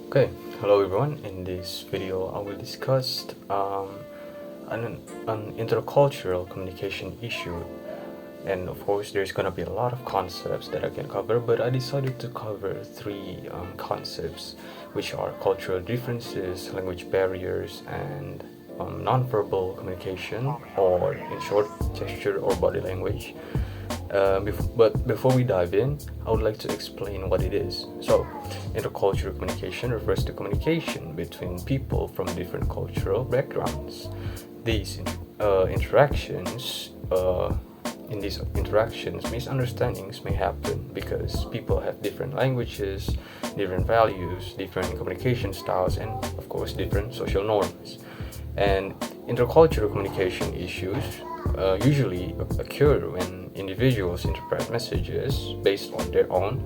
Okay, hello everyone. In this video, I will discuss an intercultural communication issue. And of course, there's gonna be a lot of concepts that I can cover, but I decided to cover three concepts, which are cultural differences, language barriers, and nonverbal communication, or in short, gesture or body language. But before we dive in, I would like to explain what it is. So, intercultural communication refers to communication between people from different cultural backgrounds. These interactions, in these interactions, misunderstandings may happen because people have different languages, different values, different communication styles, and of course, different social norms. And intercultural communication issues usually occur when individuals interpret messages based on their own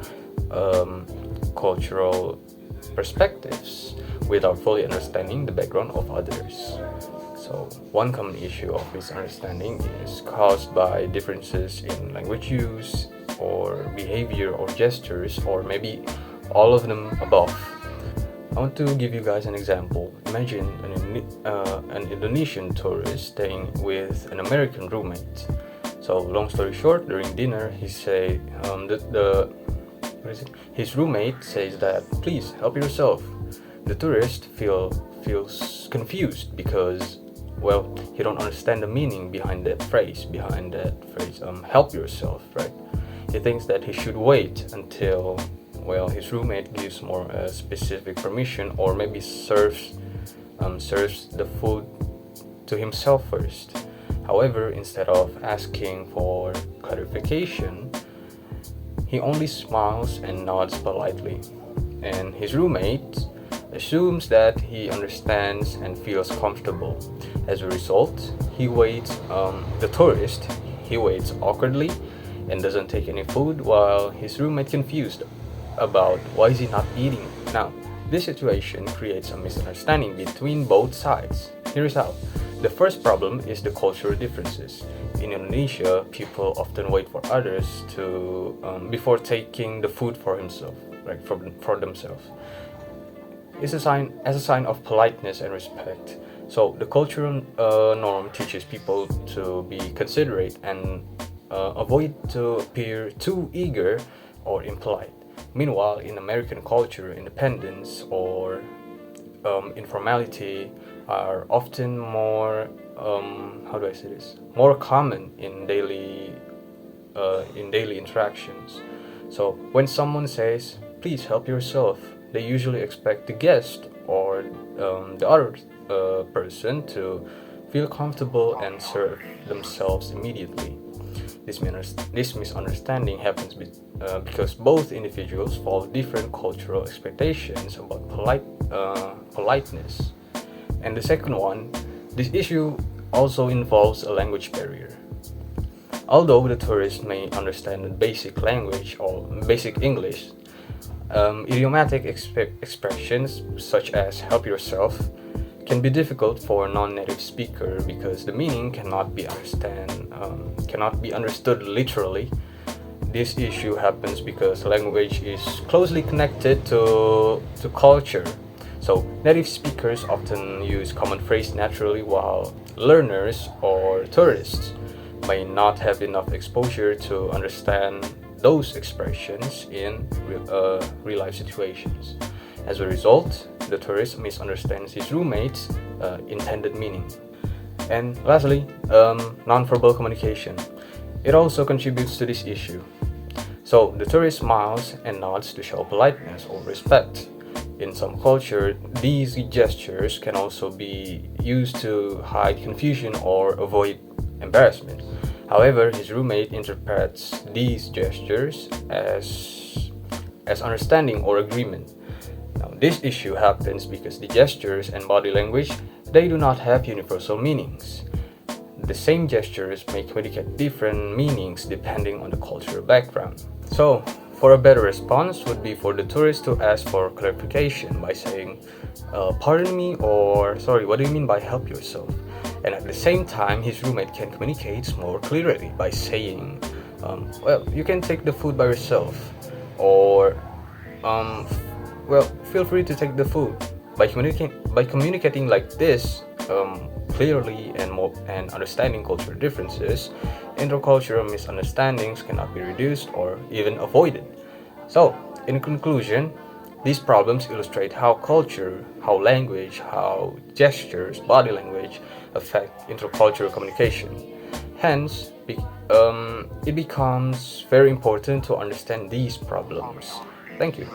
cultural perspectives without fully understanding the background of others. So, one common issue of misunderstanding is caused by differences in language use, or behavior, or gestures, or maybe all of them above. I want to give you guys an example. Imagine an Indonesian tourist staying with an American roommate. So, long story short, during dinner, his roommate says that, "Please help yourself." The tourist feels confused because, well, he don't understand the meaning behind that phrase. Help yourself, right? He thinks that he should wait until, well, his roommate gives more specific permission, or maybe serves the food to himself first. However, instead of asking for clarification, he only smiles and nods politely, and his roommate assumes that he understands and feels comfortable. As a result, the tourist waits awkwardly and doesn't take any food, while his roommate confused about why is he not eating. Now, this situation creates a misunderstanding between both sides. Here is how. The first problem is the cultural differences. In Indonesia, people often wait for others to before taking the food for himself, like for themselves. It's as a sign of politeness and respect. So the cultural norm teaches people to be considerate and avoid to appear too eager or impolite. Meanwhile, in American culture, independence or informality are often more more common in daily interactions. So when someone says, "Please help yourself," they usually expect the guest or the other person to feel comfortable and serve themselves immediately. This misunderstanding happens because both individuals follow different cultural expectations about politeness. And the second one, this issue also involves a language barrier. Although the tourist may understand the basic language or basic English, idiomatic expressions such as "help yourself" can be difficult for a non-native speaker because the meaning cannot be understood literally. This issue happens because language is closely connected to culture. So native speakers often use common phrase naturally, while learners or tourists may not have enough exposure to understand those expressions in real life situations. As a result, the tourist misunderstands his roommate's intended meaning. And lastly, nonverbal communication. It also contributes to this issue. So the tourist smiles and nods to show politeness or respect. In some culture, these gestures can also be used to hide confusion or avoid embarrassment. However, his roommate interprets these gestures as understanding or agreement. Now, this issue happens because the gestures and body language, they do not have universal meanings. The same gestures may communicate different meanings depending on the cultural background. So, for a better response would be for the tourist to ask for clarification by saying, "Pardon me," or "Sorry, what do you mean by help yourself?" And at the same time, his roommate can communicate more clearly by saying, "Well, you can take the food by yourself," or feel free to take the food. By communicating like this, clearly and understanding cultural differences, intercultural misunderstandings cannot be reduced or even avoided. So, in conclusion, these problems illustrate how culture, how language, how gestures, body language affect intercultural communication. Hence, it becomes very important to understand these problems. Thank you.